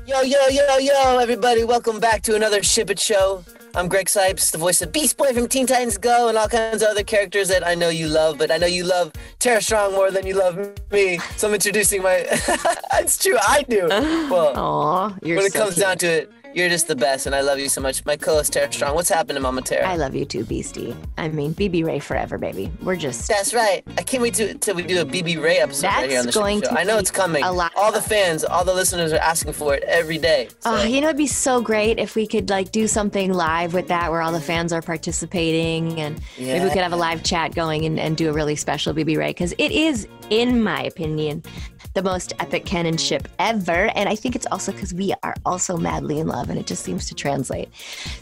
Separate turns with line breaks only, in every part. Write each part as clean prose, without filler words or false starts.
Yo, yo, yo, yo, everybody, welcome back to another Ship It Show. I'm Greg Sipes, the voice of Beast Boy from Teen Titans Go and all kinds of other characters that I know you love, but I know you love Tara Strong more than you love me, so I'm introducing my... It's true, I do. Well,
Aww, you're
when it
so
comes
cute.
down to it, you're just the best, and I love you so much. My co-host, Tara Strong. What's happening, Mama Tara?
I love you too, Beastie. I mean, BB Ray forever, baby. We're just...
That's right. I can't wait till we do a BB Ray episode right here on the
That's going
show.
to
I know
be
it's coming.
a lot.
All the fans, all the listeners are asking for it every day. So.
You know, it'd be so great if we could like do something live with that where all the fans are participating and maybe we could have a live chat going and do a really special BB Ray because it is, in my opinion, the most epic canon ship ever. And I think it's also because we are also madly in love and it just seems to translate.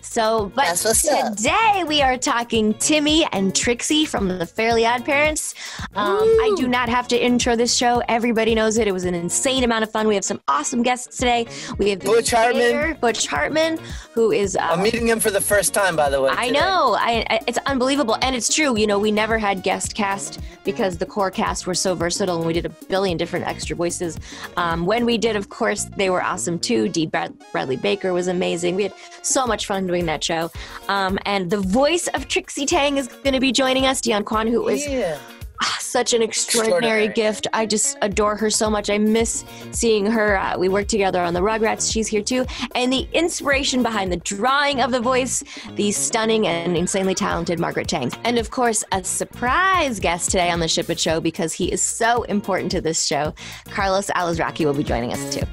So, but today we are talking Timmy and Trixie from the Fairly OddParents. I do not have to intro this show. Everybody knows it. It was an insane amount of fun. We have some awesome guests today. We have
Butch Hartman.
Butch Hartman, who is...
I'm meeting him for the first time, by the way.
I know. It's unbelievable. And it's true. You know, we never had guest cast because the core cast were so versatile and we did a billion different extra voices. When we did, of course, they were awesome too. Dee Bradley Baker was amazing. We had so much fun doing that show. And the voice of Trixie Tang is going to be joining us, Dionne Quan, who is such an extraordinary gift. I just adore her so much. I miss seeing her. We worked together on the Rugrats. She's here too. And the inspiration behind the drawing of the voice, the stunning and insanely talented Margaret Tang. And of course, a surprise guest today on the Ship It Show because he is so important to this show. Carlos Alazraqui will be joining us too.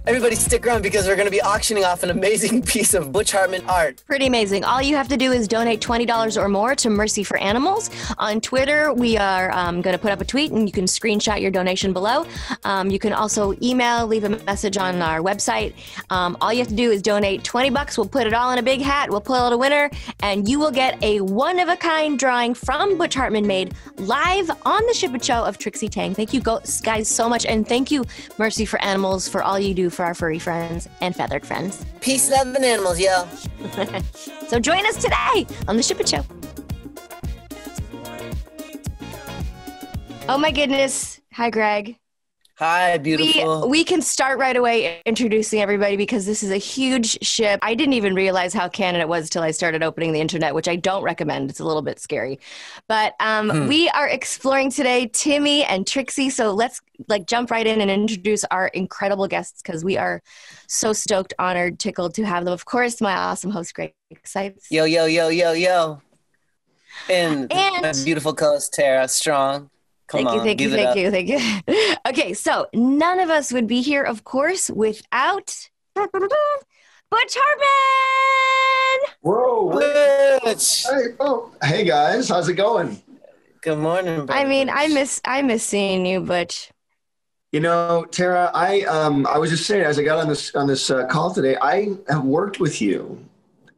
Everybody stick around because we're going to be auctioning off an amazing piece of Butch Hartman art.
Pretty amazing. All you have to do is donate $20 or more to Mercy for Animals. On Twitter, we are going to put up a tweet and you can screenshot your donation below. You can also email, leave a message on our website. All you have to do is donate $20. We'll put it all in a big hat. We'll pull out a winner and you will get a one-of-a-kind drawing from Butch Hartman made live on the Ship It Show of Trixie Tang. Thank you guys so much. And thank you, Mercy for Animals, for all you do for our furry friends and feathered friends.
Peace, love, and animals, yo.
So join us today on the Ship It Show. Oh my goodness. Hi, Greg.
Hi, beautiful.
We can start right away introducing everybody because this is a huge ship. I didn't even realize how canon it was till I started opening the internet, which I don't recommend. It's a little bit scary. But we are exploring today Timmy and Trixie. So let's jump right in and introduce our incredible guests because we are so stoked, honored, tickled to have them. Of course, my awesome host, Greg Sipes.
Yo, yo, yo, yo, yo. And my beautiful co-host, Tara Strong.
Thank you. Okay, so none of us would be here, of course, without Butch Hartman!
Whoa!
Butch!
Hey guys, how's it going?
Good morning, brother.
I mean, I miss seeing you, Butch.
You know, Tara, I was just saying as I got on this call today, I have worked with you,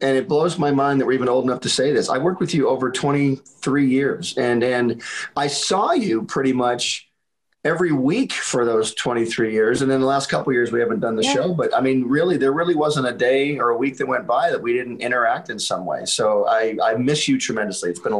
and it blows my mind that we're even old enough to say this. I worked with you over 23 years, and I saw you pretty much every week for those 23 years. And then the last couple of years, we haven't done the show. But I mean, really, there really wasn't a day or a week that went by that we didn't interact in some way. So I miss you tremendously. It's been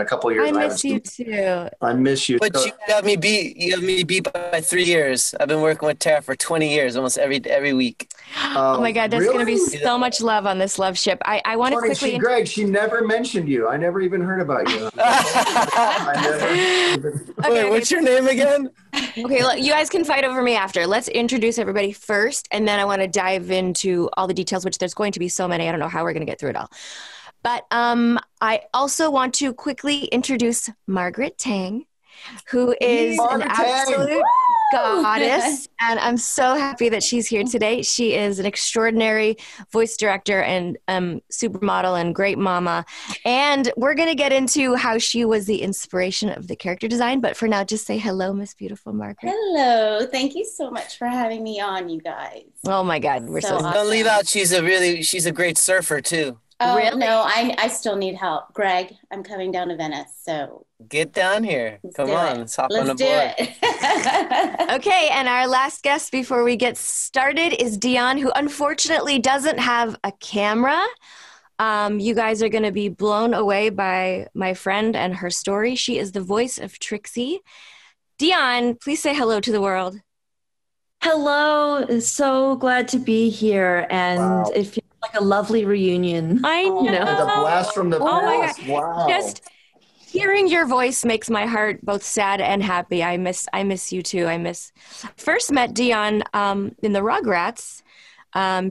a couple of years.
I miss you too.
I miss you.
But you got me beat by 3 years. I've been working with Tara for 20 years, almost every week.
Oh my God, there's
really?
going to be so much love on this love ship. I want to quickly...
Greg, she never mentioned you. I never even heard about you.
Wait, what's your name again?
Okay, look, you guys can fight over me after. Let's introduce everybody first, and then I want to dive into all the details, which there's going to be so many. I don't know how we're going to get through it all. But I also want to quickly introduce Margaret Tang, who is an absolute goddess, and I'm so happy that she's here today. She is an extraordinary voice director and supermodel and great mama, and we're going to get into how she was the inspiration of the character design, but for now, just say hello, Miss Beautiful Margaret.
Hello. Thank you so much for having me on, you guys.
Oh my God, we're so
awesome.
Don't leave out, she's a great surfer too.
Oh,
Really?
no, I still need help. Greg, I'm coming down to Venice, so
Get down here. Come on, let's hop on the board.
Let's do it.
Okay, and our last guest before we get started is Dionne, who unfortunately doesn't have a camera. You guys are going to be blown away by my friend and her story. She is the voice of Trixie. Dionne, please say hello to the world.
Hello, so glad to be here, and
Wow.
it feels like a lovely reunion.
I know.
You know.
It's a blast from the
Oh my
past. Wow.
Just hearing your voice makes my heart both sad and happy. I miss you too. First met Dionne in the Rugrats.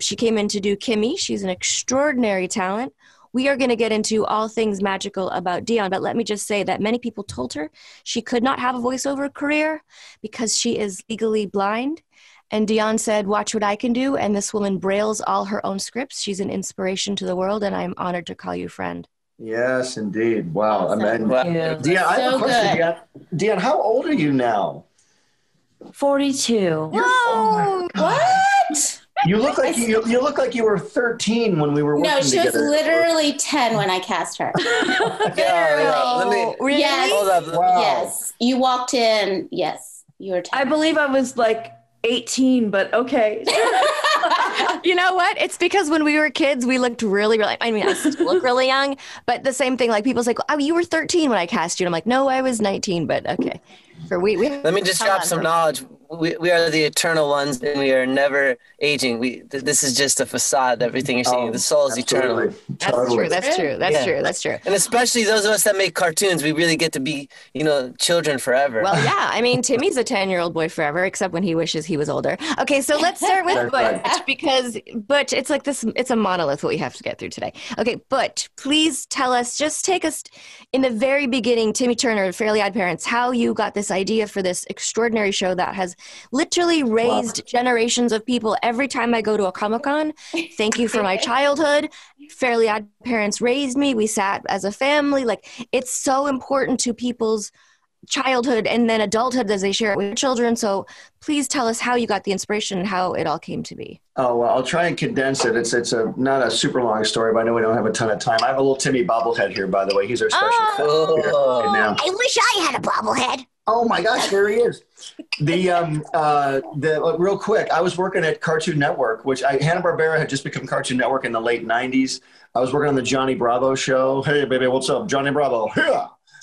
She came in to do Kimmy. She's an extraordinary talent. We are going to get into all things magical about Dionne, but let me just say that many people told her she could not have a voiceover career because she is legally blind. And Dionne said, watch what I can do. And this woman brailles all her own scripts. She's an inspiration to the world, and I'm honored to call you friend.
Yes, indeed. Wow.
Awesome.
I mean,
Wow.
Dionne, I have a
So
question.
good.
Dionne, how old are you now?
42.
Whoa!
What?
You look like you look like you were 13 when we were working
No, she was
together.
literally 10 when I cast her.
Yeah, let me.
Really?
Yes.
Hold up.
Wow.
Yes. You walked in. Yes. You were 10.
I believe I was like 18, but okay.
You know what? It's because when we were kids, we looked really, I mean, I still look really young, but the same thing, like people's like, oh, you were 13 when I cast you. And I'm like, no, I was 19, but okay.
Let me just drop some knowledge. We are the eternal ones, and we are never aging. This is just a facade. Everything you're seeing, the soul is eternal.
Totally.
That's true. That's true.
And especially those of us that make cartoons, we really get to be, children forever.
Well, yeah. I mean, Timmy's a 10-year-old boy forever, except when he wishes he was older. Okay, so let's start with Butch, because Butch, it's like this, it's a monolith what we have to get through today. Okay, Butch, please tell us, just take us in the very beginning, Timmy Turner, Fairly OddParents, how you got this idea for this extraordinary show that has literally raised generations of people. Every time I go to a Comic-Con, thank you for my childhood. Fairly OddParents raised me. We sat as a family. Like, it's so important to people's childhood and then adulthood as they share it with children. So please tell us how you got the inspiration and how it all came to be.
Oh, well, I'll try and condense it. It's not a super long story, but I know we don't have a ton of time. I have a little Timmy bobblehead here, by the way. He's our special guest here right now.
I wish I had a bobblehead.
Oh my gosh, there he is. Real quick, I was working at Cartoon Network, which Hanna-Barbera had just become Cartoon Network in the late 90s. I was working on the Johnny Bravo show. Hey, baby, what's up? Johnny Bravo.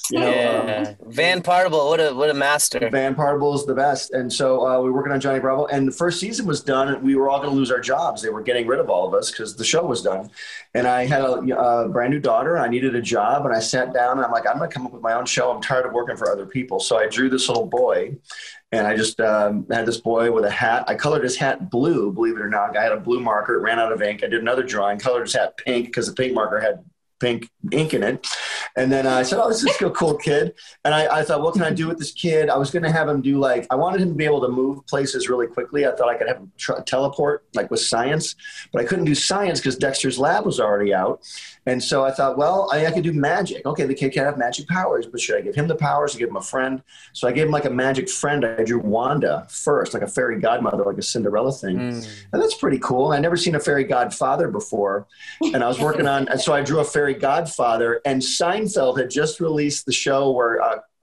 Yeah.
Van Partible, what a master.
Van Partible is the best. And so we were working on Johnny Bravo, and the first season was done, and we were all going to lose our jobs. They were getting rid of all of us because the show was done. And I had a brand new daughter, and I needed a job, and I sat down, and I'm like, I'm going to come up with my own show. I'm tired of working for other people. So I drew this little boy, and I just had this boy with a hat. I colored his hat blue, believe it or not. I had a blue marker. It ran out of ink. I did another drawing, colored his hat pink because the pink marker had pink ink in it. And then I said, oh, this is a cool kid. And I thought, what can I do with this kid? I was going to have him do I wanted him to be able to move places really quickly. I thought I could have him teleport with science, but I couldn't do science because Dexter's Lab was already out. And so I thought, well, I could do magic. Okay, the kid can't have magic powers, but should I give him the powers or give him a friend? So I gave him a magic friend. I drew Wanda first, like a fairy godmother, like a Cinderella thing. And that's pretty cool. I'd never seen a fairy godfather before. And I was working on, so I drew a fairy godfather, and Seinfeld had just released the show where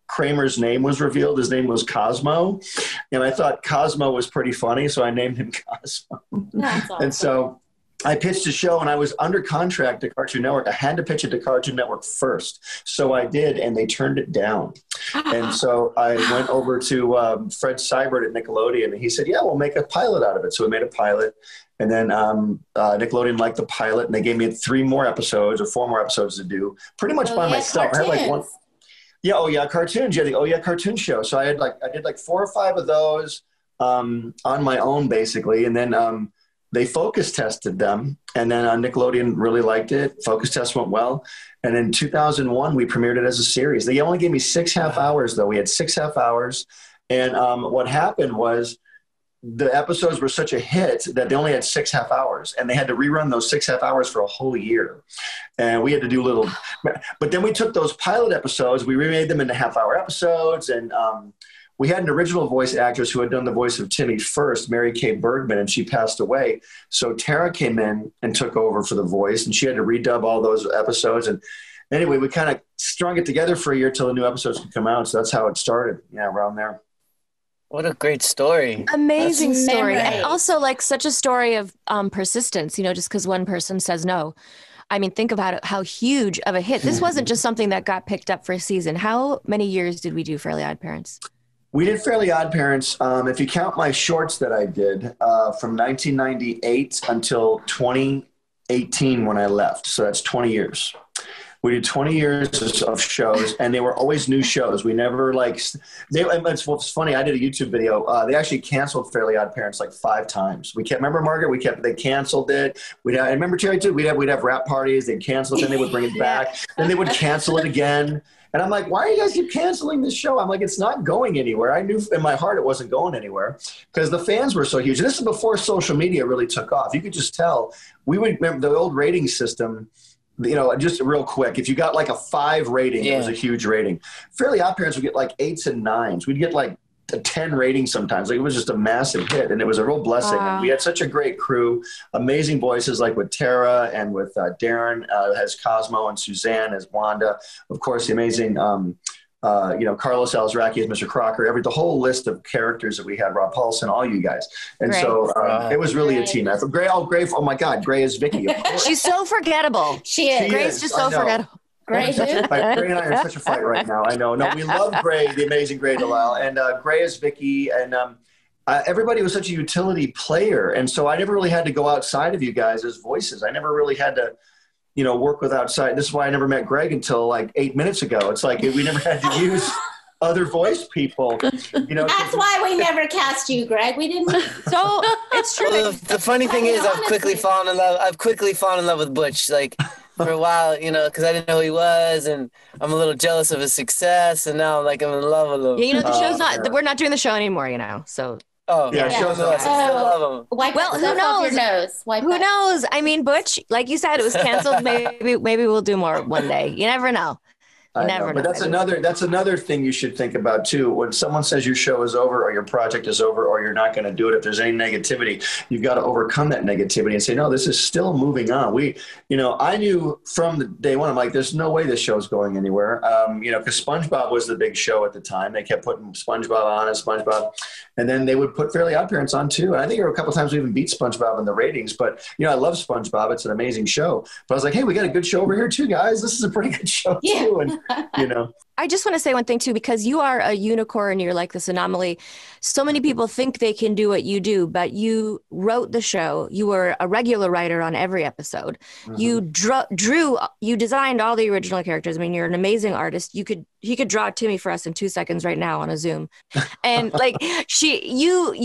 Kramer's name was revealed. His name was Cosmo. And I thought Cosmo was pretty funny, so I named him Cosmo.
That's awesome.
And so I pitched a show, and I was under contract to Cartoon Network. I had to pitch it to Cartoon Network first. So I did, and they turned it down. And so I went over to Fred Seibert at Nickelodeon, and he said, yeah, we'll make a pilot out of it. So we made a pilot. And then Nickelodeon liked the pilot, and they gave me 4 more episodes to do, pretty much by myself.
Cartoons.
I had one. Yeah, Oh Yeah Cartoons. Yeah, the Oh Yeah Cartoon show. So I did 4 or 5 of those on my own, basically. And then they focus tested them, and then Nickelodeon really liked it. Focus test went well. And in 2001, we premiered it as a series. They only gave me 6 half hours, though. We had 6 half hours. And what happened was the episodes were such a hit that they only had 6 half hours, and they had to rerun those 6 half hours for a whole year. And we had to do but then we took those pilot episodes, we remade them into half-hour episodes, and we had an original voice actress who had done the voice of Timmy first, Mary Kay Bergman, and she passed away. So Tara came in and took over for the voice, and she had to redub all those episodes. And anyway, we kind of strung it together for a year till the new episodes could come out. So that's how it started. Yeah, around there.
What a great story.
Amazing
That's
story.
memory.
And also such a story of persistence, just because one person says no. I mean, think about it, how huge of a hit. This wasn't just something that got picked up for a season. How many years did we do Fairly OddParents?
We did Fairly OddParents. If you count my shorts that I did from 1998 until 2018 when I left. So that's 20 years. We did 20 years of shows, and they were always new shows. We never it's funny. I did a YouTube video. They actually canceled Fairly OddParents like 5 times. Remember Margaret? They canceled it. I remember Terry too. We'd have rap parties. They'd cancel it, then they would bring it back. Then they would cancel it again. And I'm like, why are you guys keep canceling this show? I'm like, it's not going anywhere. I knew in my heart it wasn't going anywhere because the fans were so huge. And this is before social media really took off. You could just tell. We would remember the old rating system. Just real quick, if you got like a 5 rating, it was a huge rating. Fairly OddParents would get like 8s and 9s. We'd get like a 10 rating sometimes. Like, it was just a massive hit, and it was a real blessing.
Wow.
And we had such a great crew, amazing voices like with Tara and with Darren as Cosmo and Suzanne as Wanda. Of course, the amazing Carlos Alazraqui as Mr. Crocker, the whole list of characters that we had, Rob Paulson, all you guys. And
Great.
So it was really a team effort. Gray, oh my God, Gray is Vicky.
She's so forgettable.
She is.
Grace just so forgettable.
Gray who?
Gray and I are in such a fight right now. I know. No, we love Gray, the amazing Gray Delisle. And Gray is Vicky. And everybody was such a utility player. And so I never really had to go outside of you guys as voices. I never really had to work with outside. This is why I never met Greg until like 8 minutes ago. It's like we never had to use other voice people.
That's why we never cast you, Greg. We didn't.
So it's true.
Well, the funny thing is, I've quickly fallen in love with Butch. Like for a while, because I didn't know who he was, and I'm a little jealous of his success, and now I'm in love with him.
Yeah, the show's not. We're not doing the show anymore, So.
Oh yeah,
shows
us. I still love him.
Wipe who knows? Your nose.
Who knows? I mean, Butch, like you said, it was canceled. Maybe we'll do more one day. You never know.
I know, but that's another thing you should think about too. When someone says your show is over or your project is over or you're not going to do it, if there's any negativity, you've got to overcome that negativity and say, no, this is still moving on. I knew from the day one, I'm like, there's no way this show's going anywhere. Because SpongeBob was the big show at the time. They kept putting SpongeBob on and SpongeBob, and then they would put Fairly OddParents on too. And I think there were a couple of times we even beat SpongeBob in the ratings. But I love SpongeBob. It's an amazing show. But I was like, hey, we got a good show over here too, guys. This is a pretty good show too. And
I just want to say one thing too, because you are a unicorn, you're like this anomaly. So many people think they can do what you do, but you wrote the show. You were a regular writer on every episode. Mm-hmm. You designed all the original characters. I mean, you're an amazing artist. He could draw Timmy for us in 2 seconds right now on a Zoom. And you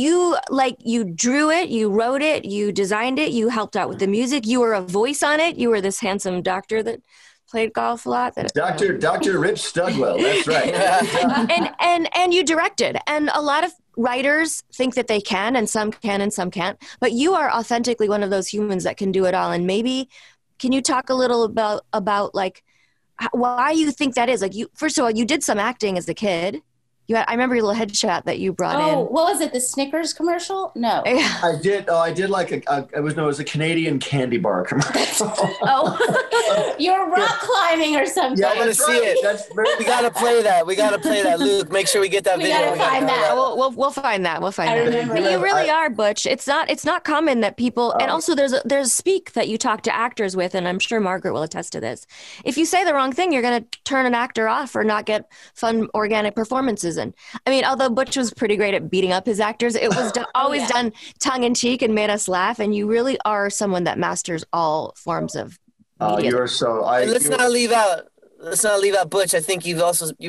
drew it, you wrote it, you designed it, you helped out with the music. You were a voice on it. You were this handsome doctor that played golf a lot.
Dr. Rip Studwell, that's right.
and you directed. And a lot of writers think that they can, and some can and some can't. But you are authentically one of those humans that can do it all. And maybe, can you talk a little about like why you think that is? Like, first of all, you did some acting as a kid. I remember your little headshot that you brought in.
Oh, what was it? The Snickers commercial? No.
I did. I did like it was a Canadian candy bar commercial.
You're rock climbing or something.
Yeah, I want to see it. We got to play that. Luke. Make sure we get that video.
We gotta find that.
We'll find that.
I remember
that. You really are, Butch. It's not common that people, and also there's Speak that you talk to actors with, and I'm sure Margaret will attest to this. If you say the wrong thing, you're going to turn an actor off or not get fun, organic performances. And I mean, although Butch was pretty great at beating up his actors, it was always done tongue in cheek and made us laugh. And you really are someone that masters all forms of media.
You're so.
Let's not leave out Butch. I think you've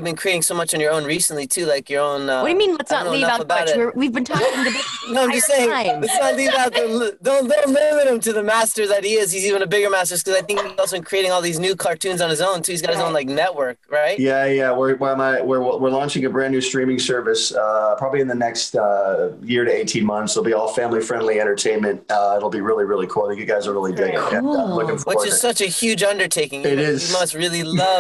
been creating so much on your own recently too, like your own.
What do you mean? Let's not leave out Butch. We've been talking to Butch.
No, I'm just saying. Let's not leave out don't limit him to the master that he is. He's even a bigger master because I think he's also been creating all these new cartoons on his own too. He's got his own network, right?
Yeah. We're launching a brand new streaming service probably in the next year to 18 months. It'll be all family friendly entertainment. It'll be really, really cool. I think you guys are really dig it. And, looking forward.
Which is such a huge undertaking.
It is.
You must really love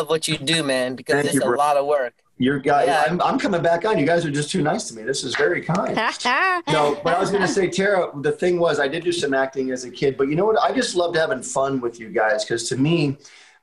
what you do, man, because it's a lot of work.
I'm coming back on. You guys are just too nice to me. This is very kind. No, but I was going to say, Tara, the thing was, I did do some acting as a kid, but you know what? I just loved having fun with you guys because to me,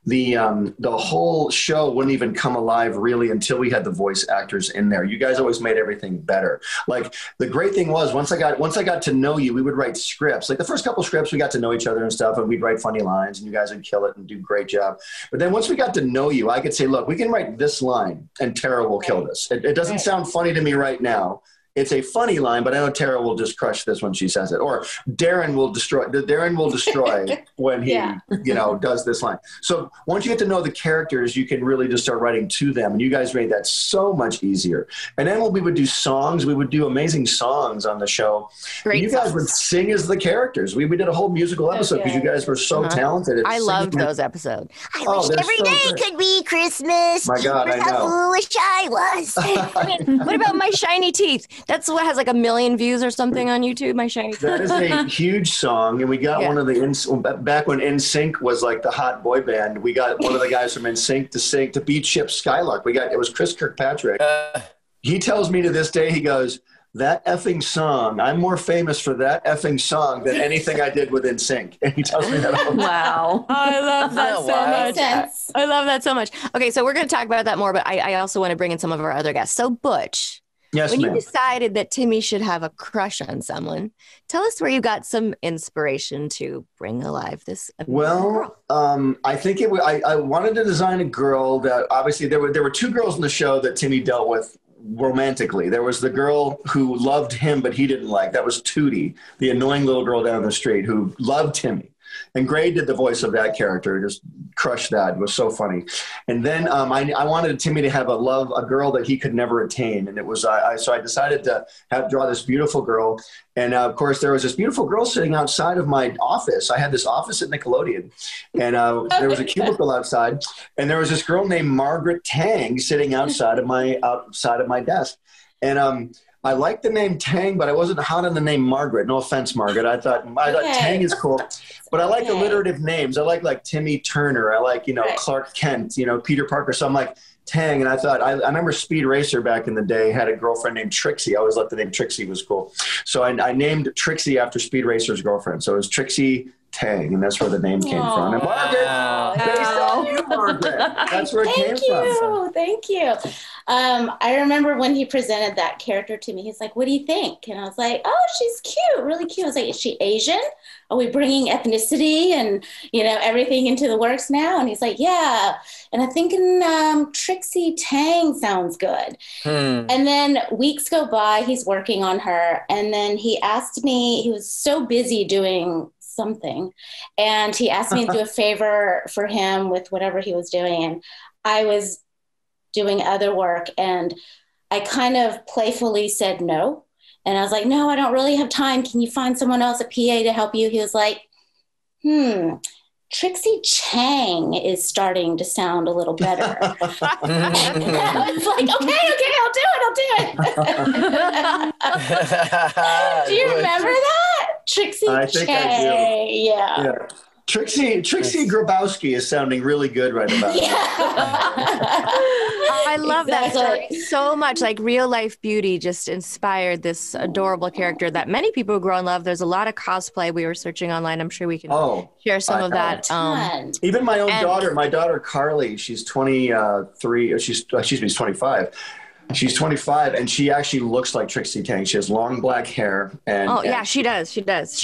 the whole show wouldn't even come alive really until we had the voice actors in there. You guys always made everything better. Like the great thing was once I got to know you, we would write scripts. Like the first couple scripts, we got to know each other and stuff, and we'd write funny lines, and you guys would kill it and do a great job. But then once we got to know you, I could say, look, we can write this line, and Tara will kill this. It doesn't sound funny to me right now. It's a funny line, but I know Tara will just crush this when she says it. Or Darren will destroy when he, does this line. So once you get to know the characters, you can really just start writing to them. And you guys made that so much easier. And then when we would do songs, we would do amazing songs on the show. Great. You guys would sing as the characters. We did a whole musical episode because you guys were so talented at
I
singing.
loved those episodes.
I wish every day could be Christmas.
My God, I know.
How foolish I was.
I mean, what about My Shiny Teeth? That's what has like 1 million views or something on YouTube, My Shiny Teeth.
That is a huge song. And we got one of the, back when NSYNC was like the hot boy band, we got one of the guys from NSYNC to sing, to beat Chip Skylark. It was Chris Kirkpatrick. He tells me to this day, he goes, that effing song, I'm more famous for that effing song than anything I did with NSYNC. And he tells me that all the time.
Wow. I love that so much.
Sense.
I love that so much. Okay, so we're going to talk about that more, but I also want to bring in some of our other guests. So Butch,
Yes,
when
ma'am.
you decided that Timmy should have a crush on someone, tell us where you got some inspiration to bring alive this girl.
I think I wanted to design a girl that obviously there were two girls in the show that Timmy dealt with romantically. There was the girl who loved him, but he didn't like. That was Tootie, the annoying little girl down the street who loved Timmy. And Gray did the voice of that character, just crushed that. It was so funny. And then I wanted Timmy to have a girl that he could never attain. And it was, so I decided to draw this beautiful girl. And of course, there was this beautiful girl sitting outside of my office. I had this office at Nickelodeon, and there was a cubicle outside. And there was this girl named Margaret Tang sitting outside of my desk. And I liked the name Tang, but I wasn't hot on the name Margaret. No offense, Margaret. I thought Tang is cool, but I like alliterative names. I like Timmy Turner. I like, Clark Kent, Peter Parker. So I'm like Tang. And I thought, I remember Speed Racer back in the day had a girlfriend named Trixie. I always thought the name Trixie was cool. So I named Trixie after Speed Racer's girlfriend. So it was Trixie Tang, and that's where the name came from. And Margaret, based on you, Margaret. That's where it came from.
Thank you. I remember when he presented that character to me, he's like, what do you think? And I was like, oh, she's cute, really cute. I was like, is she Asian? Are we bringing ethnicity and, everything into the works now? And he's like, yeah. And I'm thinking Trixie Tang sounds good. And then weeks go by, he's working on her. And then he asked me, he was so busy doing something, and he asked me to do a favor for him with whatever he was doing, and I was doing other work, and I kind of playfully said no, and I was like, no, I don't really have time, can you find someone else, a PA, to help you? He was like, Trixie Tang is starting to sound a little better. I was like, okay, I'll do it. Do you remember that? Trixie Tang.
I think I do.
Yeah.
Trixie Grabowski is sounding really good right about now.
I love that story so much. Like Real Life Beauty just inspired this adorable character that many people grow and love. There's a lot of cosplay. We were searching online. I'm sure we can share some of that.
Even my own daughter, Carly, she's 23, she's 25. She's 25, and she actually looks like Trixie Tang. She has long black hair. And
she does. She's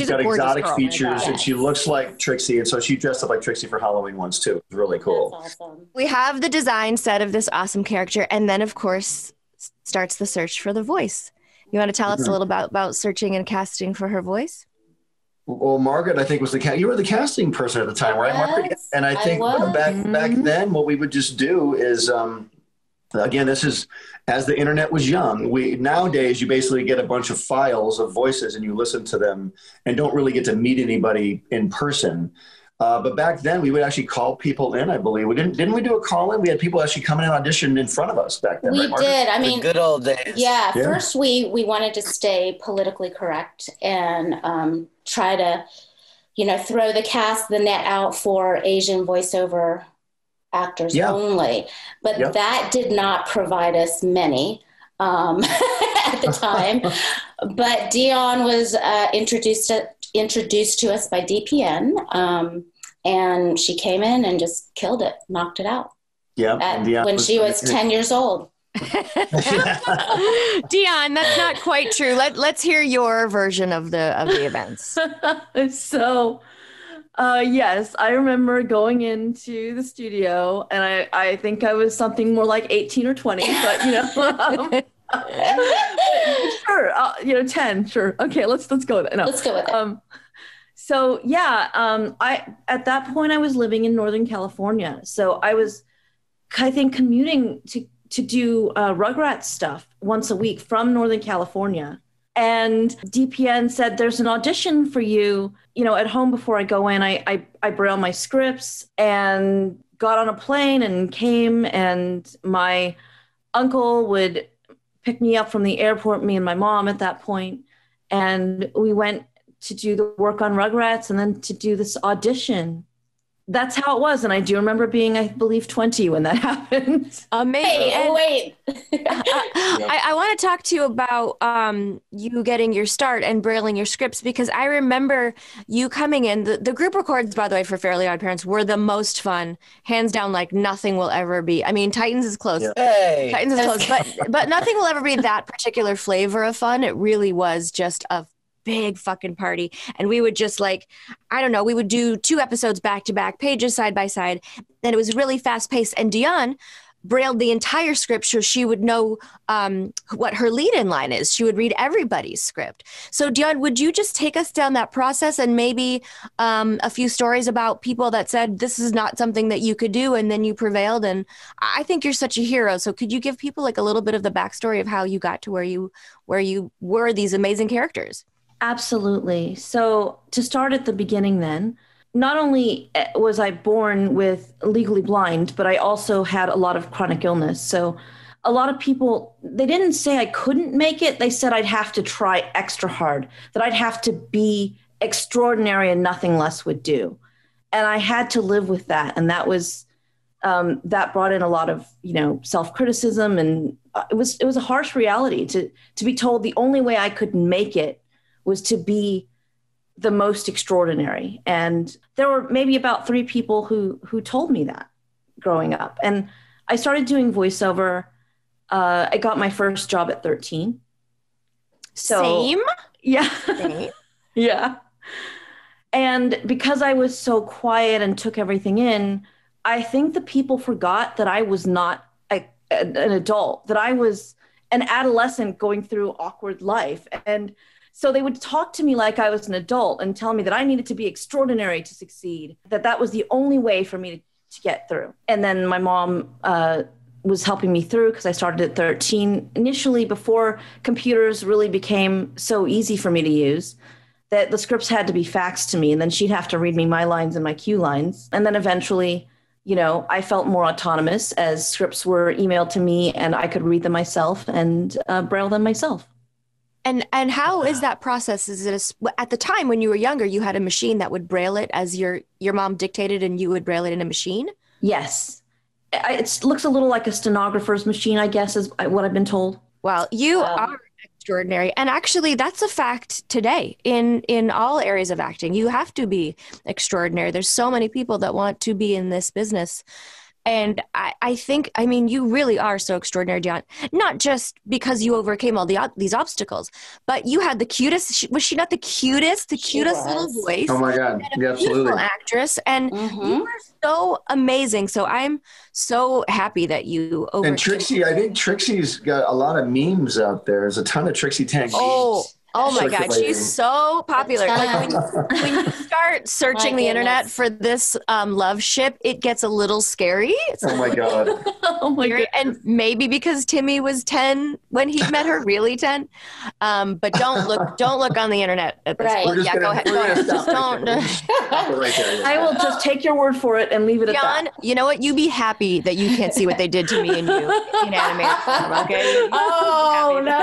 got
a gorgeous
exotic
girl.
features, and she looks like Trixie. And so she dressed up like Trixie for Halloween once, too. It's really cool.
That's awesome.
We have the design set of this awesome character, and then, of course, starts the search for the voice. You want to tell us a little about searching and casting for her voice?
Well, Margaret, I think was you were the casting person at the time, right, Margaret? And I think back then, what we would just do is, again, this is as the internet was young. Nowadays you basically get a bunch of files of voices and you listen to them and don't really get to meet anybody in person. But back then we would actually call people in. I believe didn't we do a call in? We had people actually come in and audition in front of us back then.
We did. I mean,
the good old days.
Yeah. First, we wanted to stay politically correct and try to, throw the net out for Asian voiceover actors only, but that did not provide us many at the time. But Dionne was introduced to us by DPN, And she came in and just killed it, knocked it out.
Yeah.
When she was 10 years old.
Dionne, that's not quite true. Let's hear your version of the events.
So, yes, I remember going into the studio, and I think I was something more like 18 or 20, but sure, 10, sure. Okay, let's go with it. No.
Let's go with it.
So yeah, at that point I was living in Northern California, so I was, I think, commuting to do Rugrats stuff once a week from Northern California. And DPN said, there's an audition for you, at home. Before I go in, I braille my scripts and got on a plane and came, and my uncle would pick me up from the airport, me and my mom at that point, and we went to do the work on Rugrats and then to do this audition. That's how it was. And I do remember being, I believe, 20 when that happened.
Amazing.
Hey, wait.
I want to talk to you about you getting your start and brailing your scripts, because I remember you coming in. The group records, by the way, for Fairly OddParents were the most fun. Hands down, like nothing will ever be. I mean, Titans is close.
Yeah. Hey.
Titans is close. But nothing will ever be that particular flavor of fun. It really was just a big fucking party. And we would just we would do 2 episodes back to back, pages side by side. And it was really fast paced. And Dionne brailled the entire script so she would know what her lead in line is. She would read everybody's script. So Dionne, would you just take us down that process and maybe a few stories about people that said this is not something that you could do and then you prevailed? And I think you're such a hero. So could you give people a little bit of the backstory of how you got to where you were these amazing characters?
Absolutely. So to start at the beginning then, not only was I born with legally blind, but I also had a lot of chronic illness. So a lot of people, they didn't say I couldn't make it. They said I'd have to try extra hard, that I'd have to be extraordinary and nothing less would do. And I had to live with that. And that was, that brought in a lot of, self-criticism. And it was a harsh reality to be told the only way I could make it was to be the most extraordinary. And there were maybe about 3 people who told me that growing up. And I started doing voiceover. I got my first job at 13. So,
Same?
Yeah.
Same.
Yeah. And because I was so quiet and took everything in, I think the people forgot that I was not an adult, that I was an adolescent going through awkward life. And so they would talk to me like I was an adult and tell me that I needed to be extraordinary to succeed, that was the only way for me to get through. And then my mom was helping me through because I started at 13. Initially, before computers really became so easy for me to use, that the scripts had to be faxed to me, and then she'd have to read me my lines and my cue lines. And then eventually, I felt more autonomous as scripts were emailed to me and I could read them myself and braille them myself.
And how is that process? Is it at the time when you were younger, you had a machine that would braille it as your mom dictated, and you would braille it in a machine?
Yes. It looks a little like a stenographer's machine, I guess, is what I've been told.
Well, you are extraordinary. And actually, that's a fact today in all areas of acting. You have to be extraordinary. There's so many people that want to be in this business. And I think, you really are so extraordinary, Dionne, not just because you overcame all these obstacles, but you had the cutest, was she not the cutest little voice?
Oh my God.
Yeah, absolutely. Beautiful actress. And you were so amazing. So I'm so happy that you overcame.
And Trixie, I think Trixie's got a lot of memes out there. There's a ton of Trixie Tang memes.
Oh my God, she's so popular. Like when you start searching the internet for this love ship, it gets a little scary.
Oh my God.
Oh my God.
And maybe because Timmy was 10 when he met her, really 10. But don't look on the internet at this point. Yeah, go ahead. Just don't.
I will just take your word for it and leave it at that.
You know what? You be happy that you can't see what they did to me and you in animated form, okay?
Oh no.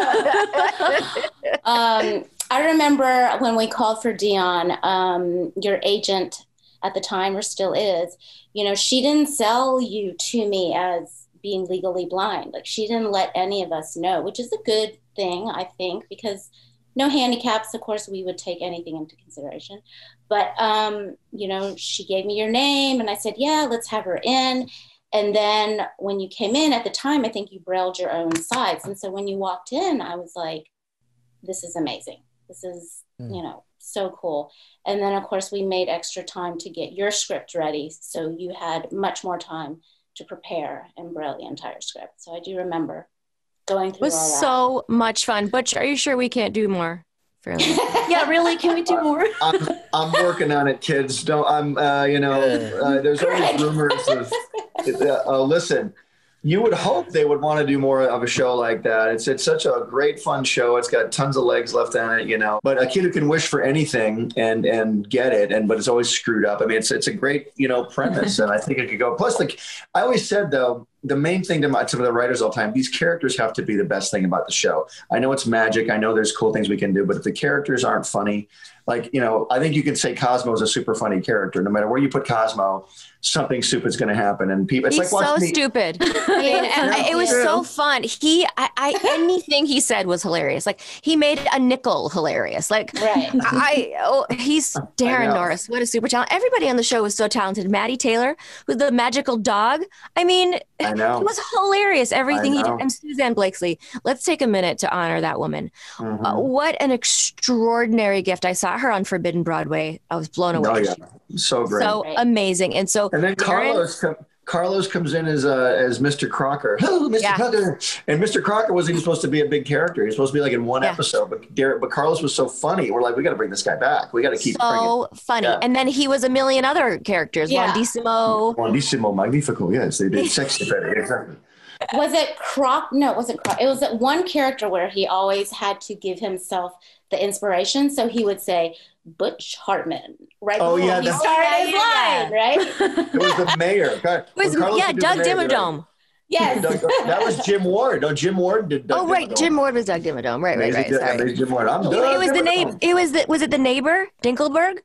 I remember when we called for Dionne, your agent at the time, or still is, she didn't sell you to me as being legally blind. Like, she didn't let any of us know, which is a good thing, I think, because no handicaps. Of course, we would take anything into consideration. But, you know, she gave me your name and I said, yeah, let's have her in. And then when you came in at the time, I think you brailled your own sides. And so when you walked in, I was like, this is amazing. This is, you know, so cool. And then, of course, we made extra time to get your script ready. So you had much more time to prepare and braille the entire script. So I do remember going through all that. It was
so much fun. Butch, are you sure we can't do more?
Yeah, really? Can we do more?
I'm working on it, kids. There's always rumors of, listen, you would hope they would want to do more of a show like that. It's such a great, fun show. It's got tons of legs left on it, you know. But a kid who can wish for anything and get it, but it's always screwed up. I mean, it's a great, you know, premise, and I think it could go. Plus, like I always said, though, the main thing to the writers all the time, these characters have to be the best thing about the show. I know it's magic. I know there's cool things we can do, but if the characters aren't funny, like, you know, I think you could say Cosmo is a super funny character. No matter where you put Cosmo, something stupid is going to happen. And people, it's
He's
like
so stupid. I mean, it was so fun. Anything he said was hilarious. Like he made a nickel hilarious. Like he's Darren Norris. What a super talent. Everybody on the show was so talented. Maddie Taylor, who's the magical dog. I mean, it was hilarious. Everything he did. And Suzanne Blakesley. Let's take a minute to honor that woman. What an extraordinary gift. I saw her on Forbidden Broadway. I was blown away.
Oh, yeah. So great.
So amazing. And then
Carlos comes in as Mr. Crocker. Oh, Mr. Crocker. And Mr. Crocker wasn't even supposed to be a big character. He was supposed to be like in one episode. But Carlos was so funny. We're like, we got to bring this guy back. We got to keep
so funny. Yeah. And then he was a million other characters.
Juanissimo Magnifico. Yes, they did. Sexy Betty. Exactly.
Was it Croc? No, it wasn't Croc. It was that one character where he always had to give himself the inspiration. So he would say, Butch Hartman, right?
Oh, yeah.
He started his line, right?
It was the mayor. God,
Doug Dimmadome.
Yes.
That was Jim Ward. No, Jim Ward did Doug Dimmadome.
Jim Ward was Doug Dimmadome. Right. Sorry.
Jim Ward.
Was it the neighbor, Dinkelberg?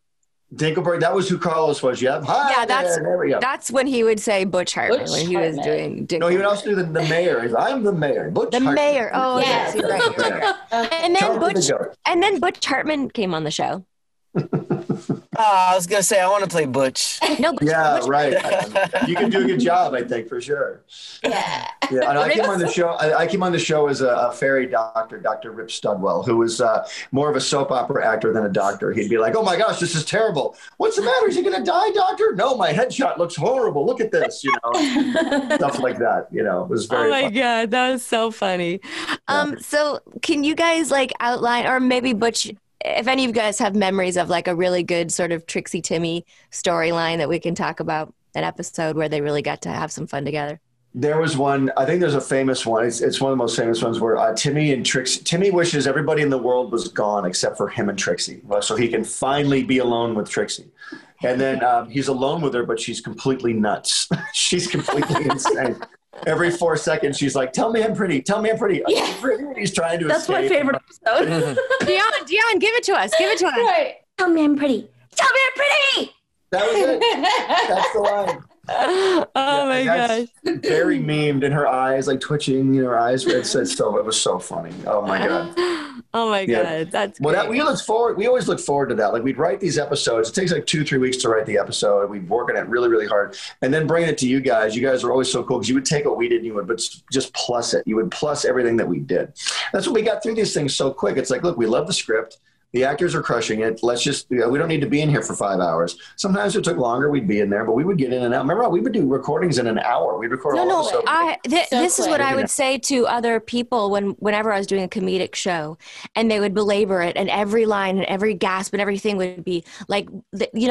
Dinkelberg, that was who Carlos was. Yeah. Hi, there we go.
That's when he would say Butch Hartman when he was doing Dinkelberg.
No, he would also do the mayor. I'm the mayor. Butch Hartman.
Mayor. Oh, yes. Right. And then Butch Hartman came on the show.
I was gonna say I want to play Butch.
No,
Butch. Right. You can do a good job, I think, for sure.
Yeah.
And I came on the show. I came on the show as a fairy doctor, Dr. Rip Studwell, who was more of a soap opera actor than a doctor. He'd be like, "Oh my gosh, this is terrible. What's the matter? Is he gonna die, doctor? No, my headshot looks horrible. Look at this. You know, stuff like that. You know, it was very.
Oh my God, that was so funny. So can you guys like outline, or maybe Butch, if any of you guys have memories of like a really good sort of Trixie Timmy storyline that we can talk about, an episode where they really got to have some fun together?
There was one, I think there's a famous one. It's one of the most famous ones where Timmy wishes everybody in the world was gone except for him and Trixie. So he can finally be alone with Trixie. And then he's alone with her, but she's completely nuts. She's completely insane. Every 4 seconds, she's like, "Tell me I'm pretty. Tell me I'm pretty." Yeah. He's trying to.
That's escape. My favorite episode.
Dionne, give it to us. Give it to us.
Right.
Tell me I'm pretty. Tell me I'm pretty.
That was it. That's the line.
Oh my gosh.
Very memed, and her eyes like twitching. You know, her eyes. It was so funny. Oh my God.
Oh my God, that's great.
We always look forward to that. Like we'd write these episodes. It takes like 2-3 weeks to write the episode. And we'd work on it really, really hard. And then bringing it to you guys. You guys were always so cool because you would take what we did and you would just plus it. You would plus everything that we did. That's what we got through these things so quick. It's like, look, we love the script. The actors are crushing it. Let's just, we don't need to be in here for 5 hours. Sometimes it took longer. We'd be in there, but we would get in and out. Remember, we would do recordings in an hour. We'd record all episodes.
This is what I would say to other people whenever I was doing a comedic show, and they would belabor it, and every line and every gasp and everything would be like,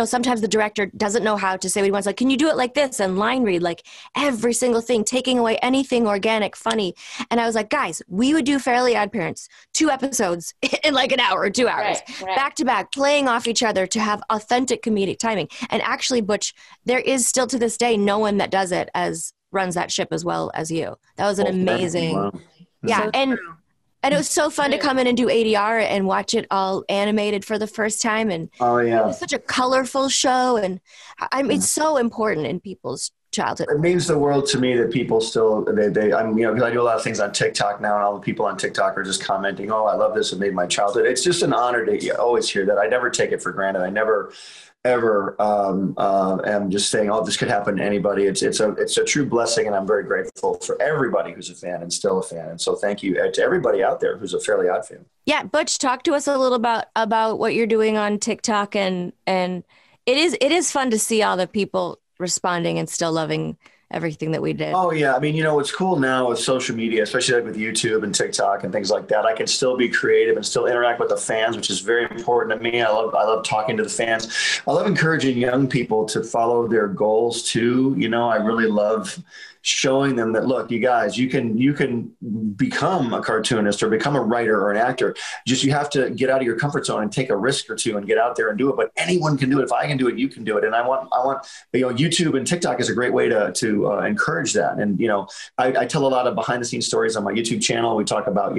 sometimes the director doesn't know how to say what he wants. Like, can you do it like this? And line read, like every single thing, taking away anything organic, funny. And I was like, guys, we would do Fairly OddParents 2 episodes in like an hour or 2 hours. Right. Back to back, playing off each other to have authentic comedic timing. And actually, Butch, there is still to this day no one that does it as runs that ship as well as you. That was an amazing,
wow.
Yeah. And it was so fun to come in and do ADR and watch it all animated for the first time. And it was such a colorful show. And it's so important in people's childhood.
It means the world to me that people still, I'm, because I do a lot of things on TikTok now, and all the people on TikTok are just commenting, oh, I love this. It made my childhood. It's just an honor to always hear that. I never take it for granted. I never, ever am just saying, oh, this could happen to anybody. It's a true blessing, and I'm very grateful for everybody who's a fan and still a fan. And so thank you to everybody out there who's a Fairly Odd fan.
Yeah, Butch, talk to us a little about what you're doing on TikTok, and it is fun to see all the people responding and still loving everything that we did.
Oh yeah. I mean, what's cool now with social media, especially like with YouTube and TikTok and things like that, I can still be creative and still interact with the fans, which is very important to me. I love talking to the fans. I love encouraging young people to follow their goals too. I really love showing them that, look, you guys, you can become a cartoonist or become a writer or an actor. Just, you have to get out of your comfort zone and take a risk or two and get out there and do it. But anyone can do it. If I can do it, you can do it. And I want, YouTube and TikTok is a great way to encourage that. And, I tell a lot of behind the scenes stories on my YouTube channel. We talk about,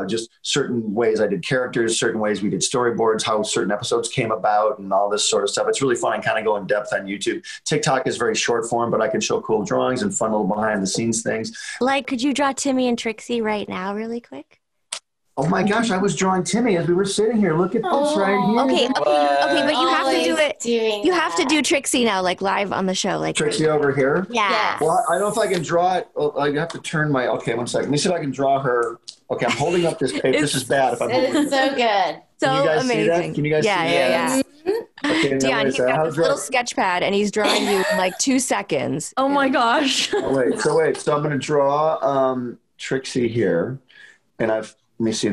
just certain ways I did characters, certain ways we did storyboards, how certain episodes came about, and all this sort of stuff. It's really fun and kind of go in depth on YouTube. TikTok is very short form, but I can show cool drawings and fun little behind the scenes things.
Like, could you draw Timmy and Trixie right now really quick?
Oh my gosh, I was drawing Timmy as we were sitting here. Look at this right here.
Okay, but you have to do it. You have to
that.
do Trixie now, like live on the show. Like
Trixie over here?
Yeah.
Well, I don't know if I can draw it. Oh, I have to turn my, okay, 1 second. Let me see if I can draw her. Okay, I'm holding up this paper. This is bad if I'm holding
It's so good.
So
Can you guys
amazing.
see that? Can you guys see that?
Yeah.
Okay,
Dionne, he's got this little sketch pad, and he's drawing you in like 2 seconds.
Oh my gosh.
So I'm going to draw Trixie here, and let me see,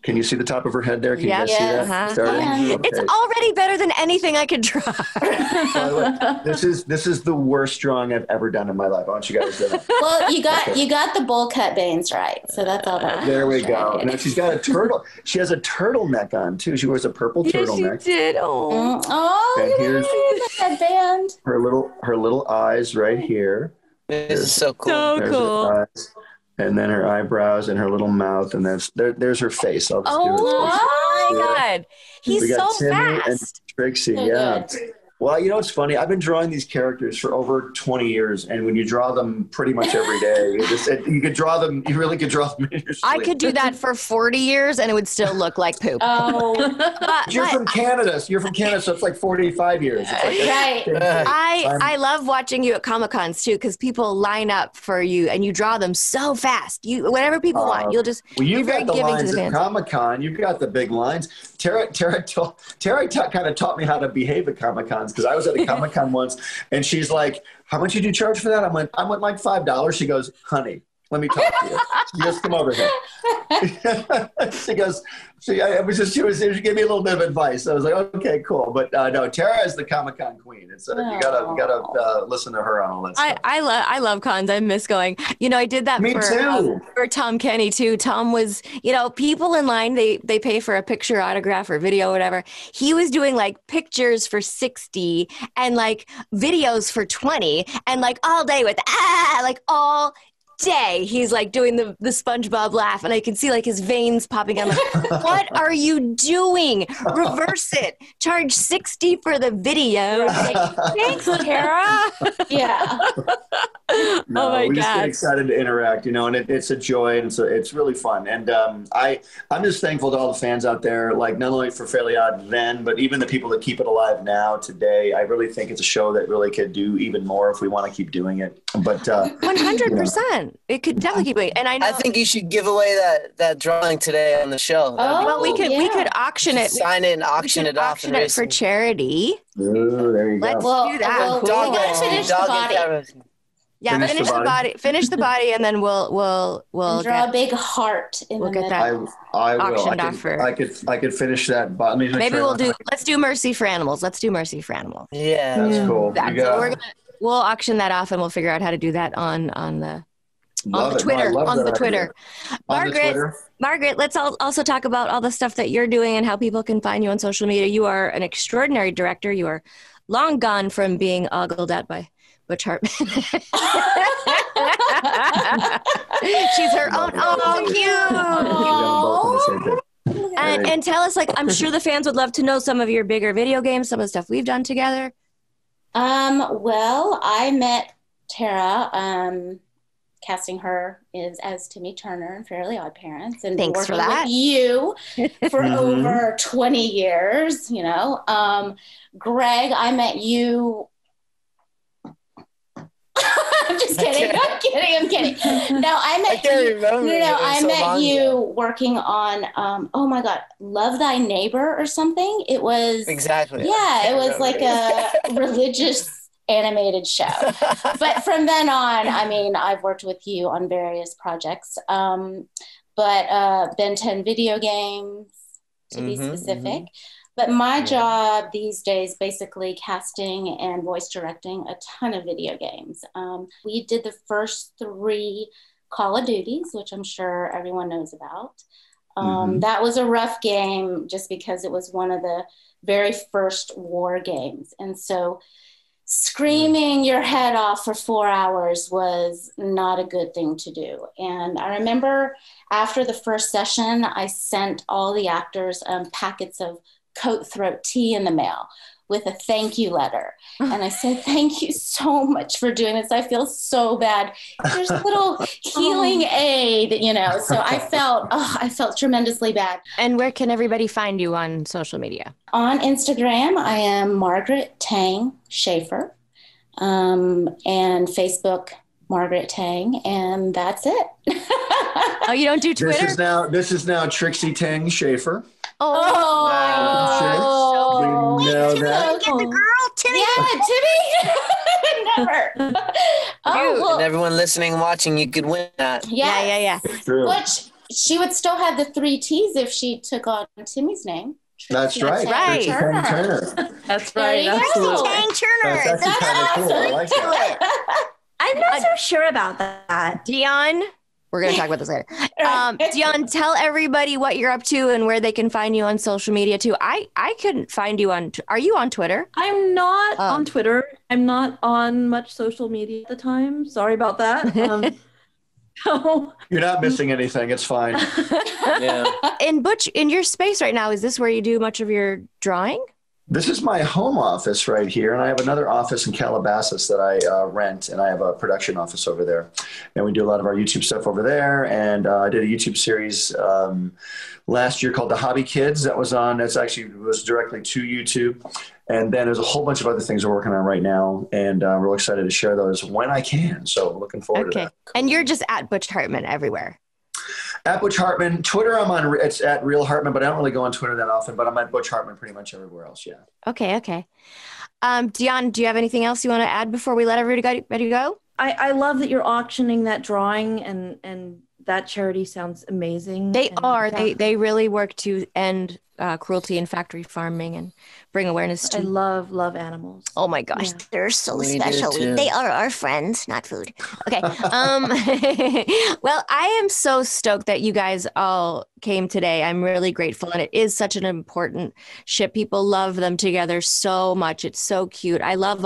can you see the top of her head there? Can you guys see that?
Uh-huh.
Okay.
It's already better than anything I could draw.
By the way, this is the worst drawing I've ever done in my life. I want you guys to know.
Well, you got the bowl cut veins right, so that's all that.
There we go. And then she's got a turtle. She has a turtleneck on too. She wears a purple turtleneck.
Yes, she did.
Oh,
And here's
the headband.
her little eyes right here.
This is so cool.
There's her eyes, and then her eyebrows and her little mouth, and there's her face. I'll just do it.
Oh my God. He's so
Timmy
fast.
and Trixie,
So
yeah.
good.
Well, it's funny. I've been drawing these characters for over 20 years, and when you draw them pretty much every day, you could draw them. You really could draw them in your sleep.
I could do that for 40 years, and it would still look like poop.
You're from Canada. So it's like 45 years. It's like
Right.
I love watching you at Comic-Cons too, because people line up for you and you draw them so fast. Whatever people want, you'll just
you
be very
got the
giving to
lines
the
at
fans.
Comic-Con. You've got the big lines. Tara kind of taught me how to behave at Comic-Cons, because I was at a Comic-Con once, and she's like, "How much did you charge for that?" I went like $5. She goes, "Honey, let me talk to you." She goes, "Come over here." She goes, she gave me a little bit of advice. I was like, okay, cool. But no, Tara is the Comic-Con queen. It's you gotta listen to her on all that stuff.
I love cons. I miss going. I did that for Tom Kenny too. Tom was, people in line, they pay for a picture, autograph, or video, whatever. He was doing like pictures for $60 and like videos for $20, and like all day with like all day he's like doing the SpongeBob laugh, and I can see like his veins popping out. Like, what are you doing? Reverse it. Charge $60 for the video. Like, thanks, Tara.
Yeah.
Oh my
we just get
God.
excited to interact, and it's a joy, and it's really fun. And I'm just thankful to all the fans out there, like not only for Fairly Odd then, but even the people that keep it alive now today. I really think it's a show that really could do even more if we want to keep doing it. But
100%. It could definitely keep going. And I
think you should give away that drawing today on the show.
Well, we could auction it.
Sign it and auction it off.
Auction it for charity.
Ooh, there you go.
Let's do that.
Well, we gotta finish the body.
Yeah, finish the body. Finish the body, and then we'll
draw a big heart in the middle.
Get that
I will.
auctioned off for.
I could finish that.
Maybe let's do Mercy for Animals. Let's do Mercy for Animals.
Yeah,
that's cool.
We'll auction that off, and we'll figure out how to do that on the Twitter. Margaret, let's also talk about all the stuff that you're doing and how people can find you on social media. You are an extraordinary director. You are long gone from being ogled at by Butch Hartman. She's her own. Oh, cute. And tell us, like, I'm sure the fans would love to know some of your bigger video games, some of the stuff we've done together.
Well, I met Tara, casting her as Timmy Turner in Fairly OddParents, and
Thanks
working
for that.
with you for over 20 years. You know, Greg, I met you. I'm just kidding. I'm kidding. No, I met you. I met you working on oh my God, Love Thy Neighbor or something. It was
exactly.
Yeah, it was like a religious animated show. But from then on, I mean, I've worked with you on various projects. But Ben 10 video games, to be specific. But my job these days, basically casting and voice directing a ton of video games. We did the first 3 Call of Duties, which I'm sure everyone knows about. That was a rough game just because it was one of the very first war games. And so screaming your head off for 4 hours was not a good thing to do. And I remember after the first session, I sent all the actors packets of coat throat tea in the mail with a thank you letter. And I said, thank you so much for doing this. I feel so bad. There's a little healing aid, you know. So I felt tremendously bad.
And where can everybody find you on social media?
On Instagram, I am Margaret Tang Schaefer. And Facebook, Margaret Tang, and that's it.
Oh, you don't do Twitter?
This is now Trixie Tang Schaefer.
Oh,
we know that.
Get the girl, Timmy.
Yeah, Timmy. Never.
And everyone listening and watching, you could win that.
Yeah.
True.
But she would still have the 3 T's if she took on Timmy's name.
That's right.
Right.
Trixie Tang Turner.
That's right.
There you
Absolutely.
go.
Tang Turner.
That's actually kind of cool. I like that.
I'm not so sure about that.
Dionne, we're going to talk about this later. Dionne, tell everybody what you're up to and where they can find you on social media too. I couldn't find you on, are you on Twitter?
I'm not on Twitter. I'm not on much social media at the time. Sorry about that. So,
You're not missing anything. It's fine.
Yeah.
In Butch, in your space right now, is this where you do much of your drawing?
This is my home office right here, and I have another office in Calabasas that I rent, and I have a production office over there. And we do a lot of our YouTube stuff over there, and I did a YouTube series last year called The Hobby Kids that was directly to YouTube. And then there's a whole bunch of other things we're working on right now, and I'm real excited to share those when I can. So looking forward to that.
And you're just at Butch Hartman everywhere.
At Butch Hartman. Twitter, it's at Real Hartman, but I don't really go on Twitter that often, but I'm at Butch Hartman pretty much everywhere else, yeah.
Okay. Dionne, do you have anything else you want to add before we let everybody go?
I love that you're auctioning that drawing, and that charity sounds amazing.
They are. They really work to end cruelty in factory farming and bring awareness to.
I love animals.
Oh my gosh,
They're so
We do
special.
too.
They are our friends, not food.
Okay. Well, I am so stoked that you guys all came today. I'm really grateful. And it is such an important ship. People love them together so much. It's so cute. I love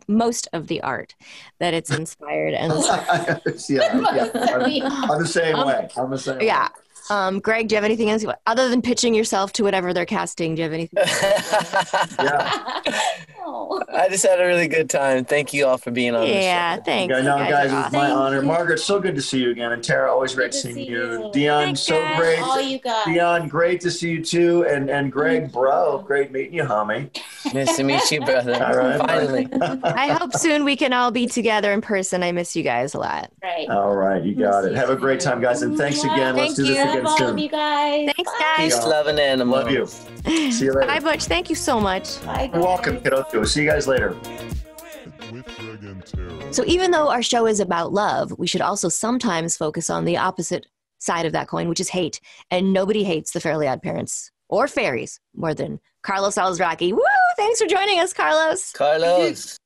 most of the art that it's inspired. And
I'm the same way. I'm the same way.
yeah. Greg, do you have anything else other than pitching yourself to whatever they're casting? Do you have anything?
Yeah.
I just had a really good time. Thank you all for being on the show.
Yeah, thanks.
I know,
You
guys,
are
it's my honor. Margaret, so good to see you again. And Tara, always great seeing you. Dionne, so great.
All you guys.
Dionne, great to see you too. And Greg, bro, great meeting you, homie.
Nice to meet you, brother.
All right.
Finally.
I hope soon we can all be together in person. I miss you guys a lot.
Right.
All right, you got it. Have a great time, guys. And thanks again. Let's do this
you.
again
Love all
soon.
of you guys.
Thanks,
Bye.
guys.
Peace, love, and animals.
Love you. See you later.
Bye, Butch. Thank you so much.
Bye, guys.
You're welcome, kiddo. See you guys later.
So even though our show is about love, we should also sometimes focus on the opposite side of that coin, which is hate. And nobody hates the Fairly OddParents or fairies more than Carlos Alazraqui. Woo! Thanks for joining us, Carlos.
Carlos.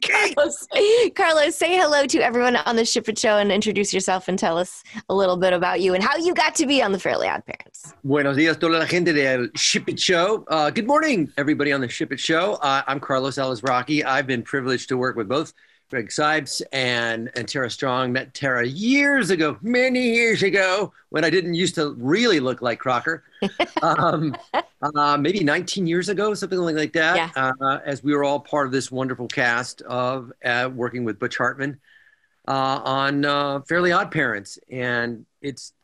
Carlos, say hello to everyone on the Ship It Show and introduce yourself and tell us a little bit about you and how you got to be on the Fairly OddParents.
Buenos días, toda la gente del Ship It Show. Good morning, everybody on the Ship It Show. I'm Carlos Alazraqui. I've been privileged to work with both Greg Sipes and Tara Strong. Met Tara many years ago, when I didn't used to really look like Crocker. maybe 19 years ago, something like that.
Yeah.
As we were all part of this wonderful cast of working with Butch Hartman on Fairly OddParents, and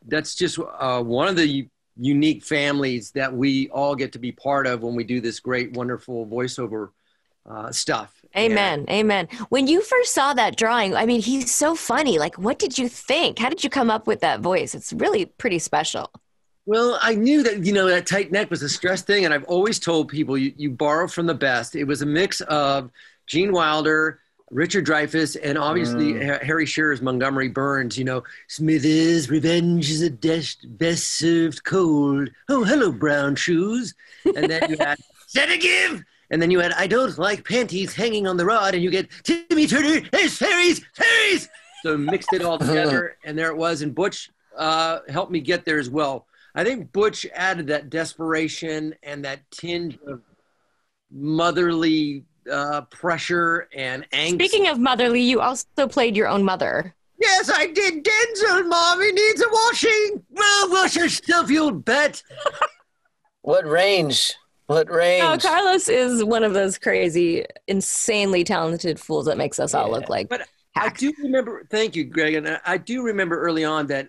that's just one of the unique families that we all get to be part of when we do this great, wonderful voiceover stuff.
Amen. Amen. When you first saw that drawing, I mean, he's so funny. Like, what did you think? How did you come up with that voice? It's really pretty special.
Well, I knew that, that tight neck was a stress thing. And I've always told people you borrow from the best. It was a mix of Gene Wilder, Richard Dreyfuss, and obviously Harry Shearer's Montgomery Burns. Smithers, revenge is a dish best served cold. Oh, hello, brown shoes. And then you had Sedative. And then you had I don't like panties hanging on the rod. And you get Timmy Turner, there's fairies, fairies. So mixed it all together. And there it was. And Butch helped me get there as well. I think Butch added that desperation and that tinge of motherly pressure and angst.
Speaking of motherly, you also played your own mother.
Yes, I did. Denzel, Mommy needs a washing. Well, wash yourself, you old bat.
What range? What range?
Oh, Carlos is one of those crazy, insanely talented fools that makes us all look like
But
hacks.
I do remember, thank you, Greg, and I do remember early on that,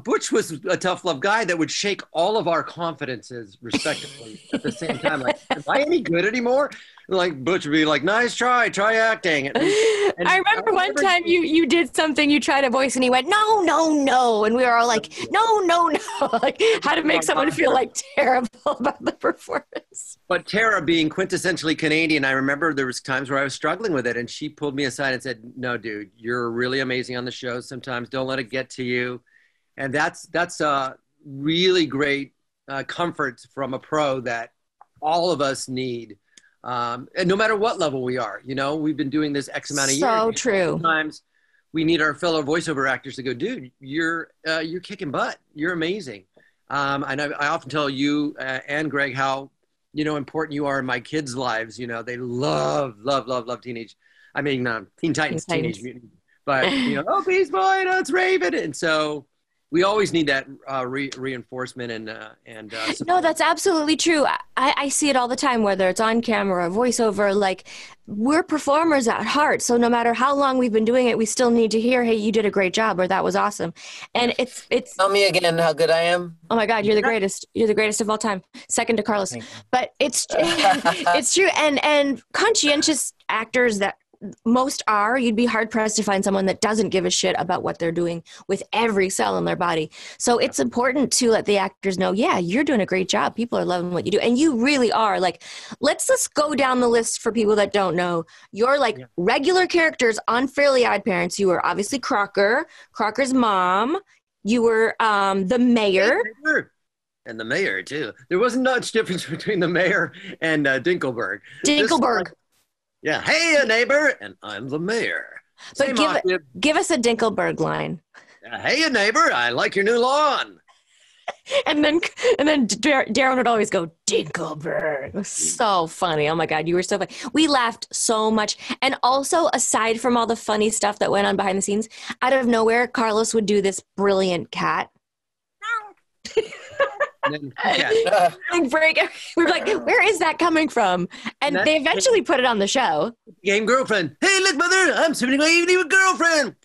Butch was a tough love guy that would shake all of our confidences respectively at the same time. Like, am I any good anymore? Like, Butch would be like, nice try acting. And
I remember one time you did something, you tried a voice and he went, no, no, no. And we were all like, no, no, no. Like, how to make someone feel like terrible about the performance.
But Tara being quintessentially Canadian, I remember there was times where I was struggling with it and she pulled me aside and said, no, dude, you're really amazing on the show. Sometimes don't let it get to you. And that's a really great comfort from a pro that all of us need. And no matter what level we are, we've been doing this X amount of years.
So true.
Sometimes we need our fellow voiceover actors to go, dude, you're kicking butt. You're amazing. And I often tell you and Greg how, important you are in my kids' lives. They love Teen Titans, Teenage Mutant. But, oh, Beast Boy, no, it's Raven. And so we always need that reinforcement and support.
No, that's absolutely true. I see it all the time, whether it's on camera or voiceover. Like, we're performers at heart, so no matter how long we've been doing it, we still need to hear, "Hey, you did a great job," or "That was awesome." And it's.
Tell me again how good I am.
Oh my God, you're the greatest! You're the greatest of all time, second to Carlos. But it's it's true, and conscientious actors that. Most are, you'd be hard pressed to find someone that doesn't give a shit about what they're doing with every cell in their body. So it's important to let the actors know, yeah, you're doing a great job. People are loving what you do. And you really are. Like, let's just go down the list for people that don't know. You're like regular characters on Fairly OddParents. You were obviously Crocker, Crocker's mom. You were the mayor.
And the mayor, too. There wasn't much difference between the mayor and Dinkelberg.
Dinkelberg.
Yeah, hey, a neighbor, and I'm the mayor.
But give us a Dinkelberg line.
Hey, a neighbor, I like your new lawn.
And then Darren would always go, Dinkelberg. It was so funny. Oh my God, you were so funny. We laughed so much. And also, aside from all the funny stuff that went on behind the scenes, out of nowhere, Carlos would do this brilliant cat. Break. We were like, where is that coming from? And they eventually put it on the show.
Game girlfriend. Hey, look, mother, I'm spending my evening with girlfriend.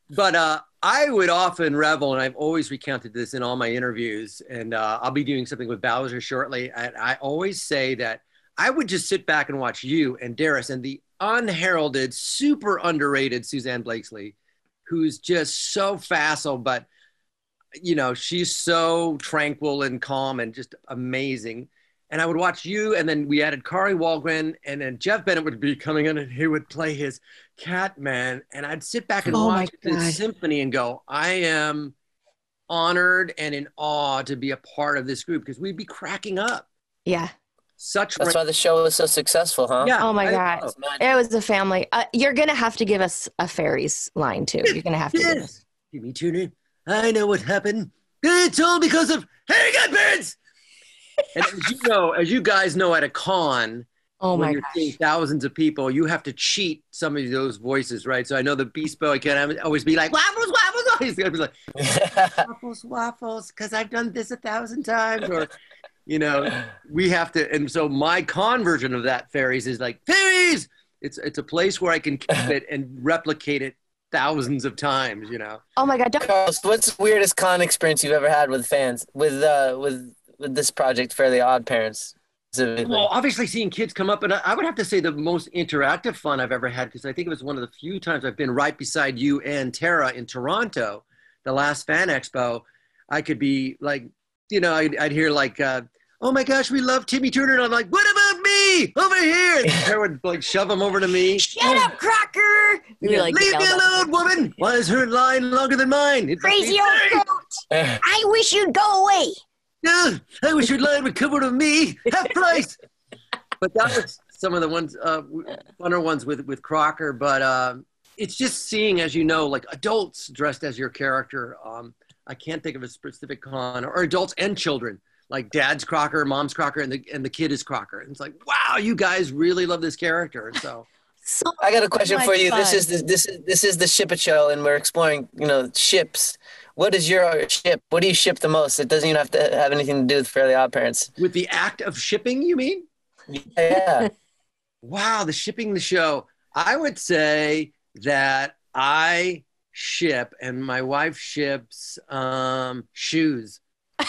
But I would often revel, and I've always recounted this in all my interviews, and I'll be doing something with Bowser shortly. I always say that I would just sit back and watch you and Darius and the unheralded, super underrated Suzanne Blakesley, who's just so facile, but she's so tranquil and calm and just amazing. And I would watch you, and then we added Kari Walgren, and then Jeff Bennett would be coming in, and he would play his Catman. And I'd sit back and watch this symphony and go, I am honored and in awe to be a part of this group, because we'd be cracking up.
Yeah.
That's why the show was so successful, huh?
Yeah. Oh my God. It was a family. You're going to have to give us a fairies line too. You're going to have to give us.
Timmy Turner. I know what happened. It's all because of Harry Godparents. And as you guys know, at a con, when you're seeing thousands of people, you have to cheat some of those voices, right? So I know the Beast Boy can always be like, waffles, waffles, He's gonna be like, waffles, because I've done this 1,000 times, or we have to. And so my con version of that fairies is like fairies. It's a place where I can keep it and replicate it thousands of times.
Oh my God!
Carlos, what's the weirdest con experience you've ever had with fans with this project, Fairly OddParents?
Well, obviously seeing kids come up, and I would have to say the most interactive fun I've ever had, because I think it was one of the few times I've been right beside you and Tara in Toronto, the last fan expo. I could be like, I'd hear like, oh my gosh, we love Timmy Turner. And I'm like, what about me over here? And Tara would like shove him over to me.
Shut up, Crocker!
Leave me alone, woman. Why is her line longer than mine?
Crazy old goat! I wish you'd go away.
Yeah, I wish your line would come over to me. Half price. But that was some of the ones, funner ones with Crocker. But it's just seeing, as like adults dressed as your character. I can't think of a specific con, or adults and children. Like dad's Crocker, mom's Crocker, and the kid is Crocker. And it's like, wow, you guys really love this character. And so
I got a question for you.
fun.
This is the Ship It Show, and we're exploring, ships. What is your ship? What do you ship the most? It doesn't even have to have anything to do with Fairly OddParents.
with the act of shipping, you mean?
Yeah.
Wow, the shipping the show. I would say that I ship, and my wife ships shoes.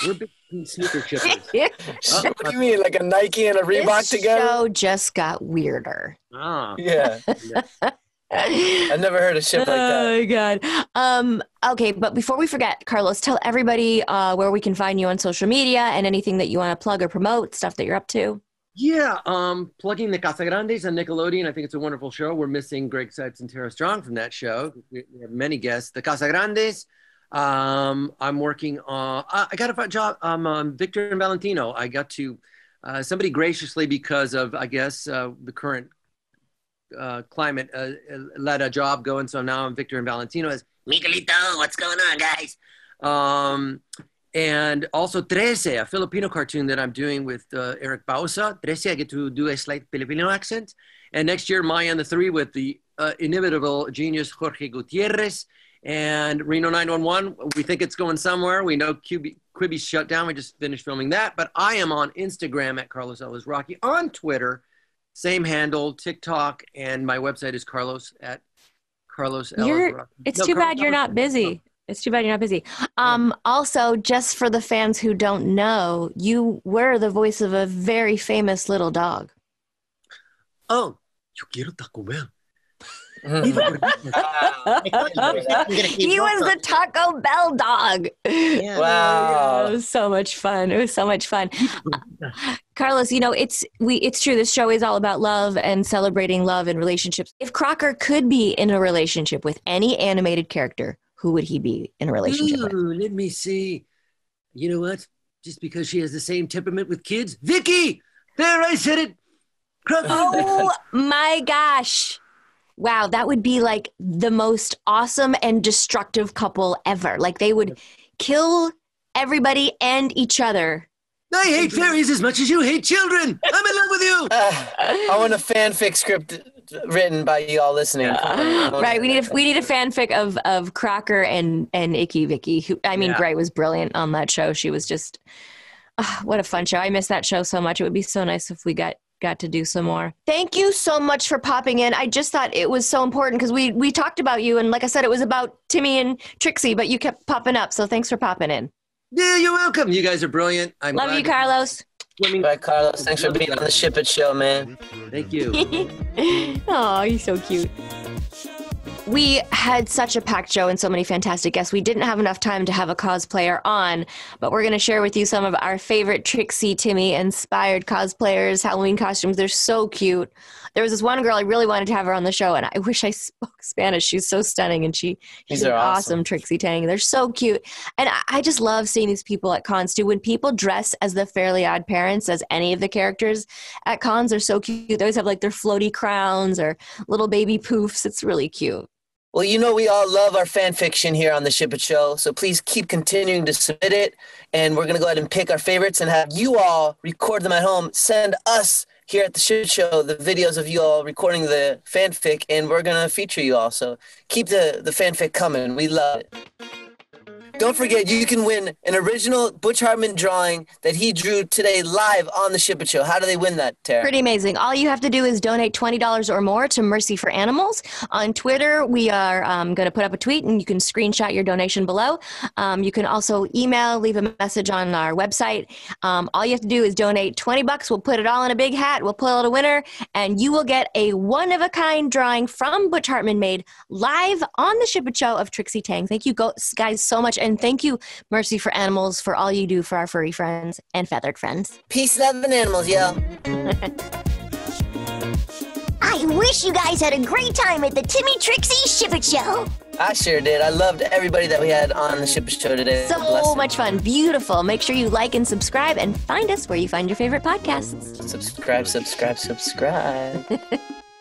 We're big sneaker shippers.
What do you mean, like a Nike and a Reebok
This
together?
show just got weirder.
Yeah. I've never heard a ship like that.
Oh my God. Okay, but before we forget, Carlos, tell everybody where we can find you on social media and anything that you want to plug or promote, stuff that you're up to.
Yeah, plugging the Casagrandes on Nickelodeon. I think it's a wonderful show. We're missing Greg Sipes and Tara Strong from that show. We have many guests. The Casagrandes. I'm working on. I got a job. Victor and Valentino. I got to. Somebody graciously, because of the current climate, let a job go, and so now I'm Victor and Valentino as
Miguelito, what's going on, guys?
And also Trece, a Filipino cartoon that I'm doing with Eric Bausa. Trece, I get to do a slight Filipino accent. And next year, Maya and the Three with the inimitable genius Jorge Gutierrez. And Reno 911, we think it's going somewhere. We know Quibi's shut down. We just finished filming that. But I am on Instagram at Carlos Alazraqui, on Twitter, same handle, TikTok, and my website is Carlos Alazraqui.
It's too bad you're not busy. It's too bad you're not busy. Also, just for the fans who don't know, you were the voice of a very famous little dog.
Oh, yo quiero Taco Bell.
He was the Taco Bell dog.
Yeah.
Wow.
It was so much fun. It was so much fun. Carlos, it's true. This show is all about love and celebrating love and relationships. If Crocker could be in a relationship with any animated character, who would he be in a relationship with?
Let me see. You know what? Just because she has the same temperament with kids. Vicky! There, I said it. Crocker.
Oh my gosh. Wow, that would be like the most awesome and destructive couple ever. Like they would kill everybody and each other.
I hate fairies as much as you hate children. I'm in love with you.
I want a fanfic script written by you all listening.
Right, we need a fanfic of Crocker and Icky Vicky. Who, Gray was brilliant on that show. She was just what a fun show. I miss that show so much. It would be so nice if we got to do some more. Thank you so much for popping in. I just thought it was so important because we talked about you, and like I said, it was about Timmy and Trixie, but you kept popping up. So thanks for popping in.
Yeah, you're welcome. You guys are brilliant.
Love you, Carlos.
Bye, Carlos. Thanks for being on the Ship It Show, man.
Thank you.
Oh, he's so cute. We had such a packed show and so many fantastic guests. We didn't have enough time to have a cosplayer on, but we're going to share with you some of our favorite Trixie Timmy inspired cosplayers, Halloween costumes. They're so cute. There was this one girl, I really wanted to have her on the show, and I wish I spoke Spanish. She's so stunning, and she's an awesome Trixie Tang. They're so cute. And I just love seeing these people at cons, too. When people dress as the Fairly OddParents, as any of the characters at cons, they're so cute. They always have like their floaty crowns or little baby poofs. It's really cute.
Well, we all love our fan fiction here on the Ship It Show, so please keep continuing to submit it, and we're going to go ahead and pick our favorites and have you all record them at home. Send us here at the Shit Show the videos of you all recording the fanfic, and we're going to feature you all. So keep the fanfic coming. We love it. Don't forget, you can win an original Butch Hartman drawing that he drew today live on the Ship It Show. How do they win that, Tara?
Pretty amazing. All you have to do is donate $20 or more to Mercy for Animals. On Twitter, we are going to put up a tweet, and you can screenshot your donation below. You can also email, leave a message on our website. All you have to do is donate $20. We'll put it all in a big hat. We'll pull out a winner, and you will get a one-of-a-kind drawing from Butch Hartman made live on the Ship It Show of Trixie Tang. Thank you guys so much. And thank you, Mercy for Animals, for all you do for our furry friends and feathered friends.
Peace, love, and animals, yo.
I wish you guys had a great time at the Timmy Trixie Ship It Show.
I sure did. I loved everybody that we had on the Ship It Show today.
So much fun. Beautiful. Make sure you like and subscribe, and find us where you find your favorite podcasts.
Subscribe.